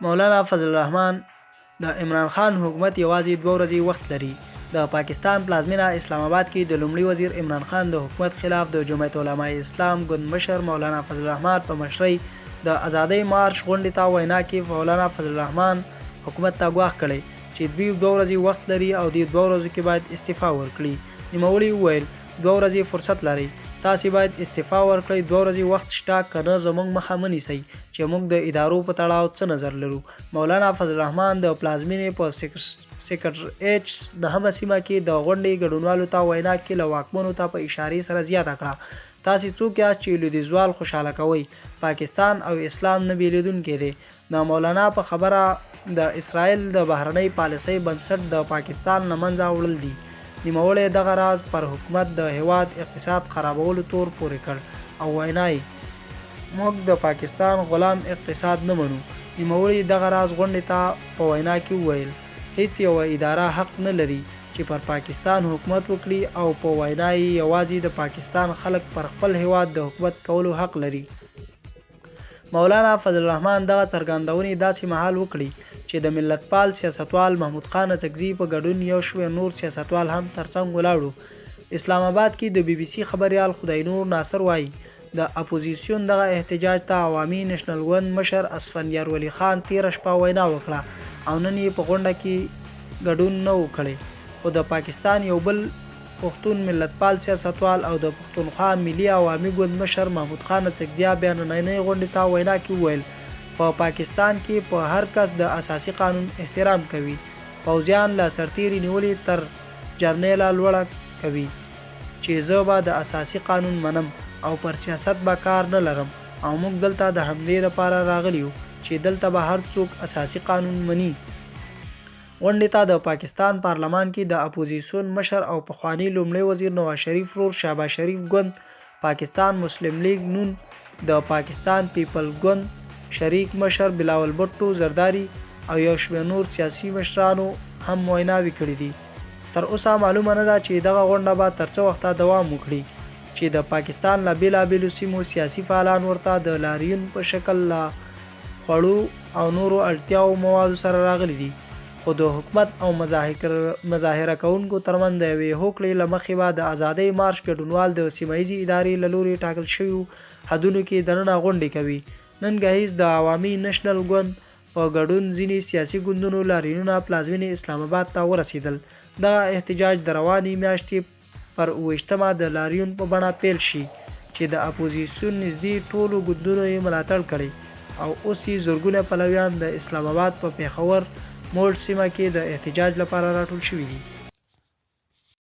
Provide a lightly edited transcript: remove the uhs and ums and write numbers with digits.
مولانا فضل الرحمن د عمران خان حکومت یوازې 2 ورځې وخت لري. د پاکستان پلازمینه اسلام آباد کې د لومړي وزیر عمران خان د حکومت خلاف د جمعیت علماء اسلام ګوند مشر مولانا فضل الرحمن په مشرۍ د ازادۍ مارش غونډې ته وینا کې مولانا فضل الرحمن حکومت ته ګواښ کړی چې دوی 2 ورځې وخت لري او د 2 ورځو کې باید استعفا ورکړي. نوموړي وویل 2 ورځې فرصت لري، تاسې باید استعفا ورکړئ. 2 ورځې وخت شته، کنه زموږ مخه مه نیسئ چې موږ د ادارو په تړاو څه نظر لرو. مولانا فضل الرحمن د پلازمینې په سیکرټریټ 9مه سیمه کې د غونډې ګډونوالو ته وینا کې له واکمنو ته په اشارې سره زیاته کړه، تاسې څوک یاست چې لویدیځوال خوشحاله کوئ؟ پاکستان او اسلام نه بیلیدونکی دی. د مولانا په خبره د اسرائیل د بهرنۍ پالیسۍ بنسټ د پاکستان له منځه وړل دي. نوموړی دغه راز پر حکومت د هیواد اقتصاد خرابولو تور پورې کړ او وینای موږ د پاکستان غلام اقتصاد نه منو. نوموړي دغه راز غونډې ته په وینا کې وویل هیڅ یوه اداره حق نه لري چې پر پاکستان حکومت وکړي او په وینا یې یوازې د پاکستان خلک پر خپل هیواد د حکومت کولو حق لري. مولانا فضل الرحمن دغه څرګندونې داسې مهال وکړي چې د ملتپال سیاستوال محمود خان اڅکزي په ګډون یو شمېر نور سیاستوال هم ترڅنګ ولاړو. اسلام آباد کې د BBC خبريال خدای نور ناصر وایي د اپوزیسیون دغه احتجاج ته عوامي نېشنل ګوند مشر اسفندیار ولی خان 13 شپه وینا وکړه او نن یې په غونډه کې ګډون نه و کړی. خو د پاکستان یو بل پښتون ملتپال سیاستوال او د پښتونخوا ملي عوامي ګوند مشر محمود خان اڅکزي بیا نننۍ غونډې ته وینا کې وویل په پاکستان کې په هر کس د اساسي قانون احترام کوي. پوځیان له سرتیري نیولې تر جرنیله لوړه کوي چې زه به د اساسي قانون منم او پر سیاست به کار نه لرم او موږ دلته د حملې لپاره راغلی یو چې دلته به هر څوک اساسي قانون مني. غونډې ته د پاکستان پارلمان کې د اپوزیسیون مشر او پخوانی لومړي وزیر نواز شریف ورور شهباز شریف ګوند، پاکستان مسلم لیگ نون، د پاکستان پیپل ګوند شریک مشر بلاول بټو زرداری او یو شمېر نور سیاسي مشرانو هم ویناوې کړې دي. تر اوسه معلومه نه ده چې دغه غونډه به تر څه وخته دوام وکړي چې د پاکستان له بېلابېلو سیمو سیاسي فعالان ورته د لاریون په شکل له خوړو او نورو اړتیاو موادو سره راغلي دي. خو د حکومت او مظاهره کوونکو ترمنځ د یوې هوکړې له مخې به د ازادۍ مارش ګډونوال د سیمه ییزې ادارې له لوري ټاکل شویو حدونو کې دننه غونډې کوي. نن ګهیځ د عوامي نېشنل ګوند په ګډون ځینې سیاسي ګوندونو لاریونونه پلازمینې اسلام آباد ته ورسېدل. دغه احتجاج د روانې میاشتې پر 28مه د لاریون په بڼه پیل شي چې د اپوزیسیون نږدې ټولو ګوندونو یې ملاتړ کړی او اوس یې زرګونه پلویان د اسلام آباد په پیښور موډ سیمه کې د احتجاج لپاره راټول شوي دي.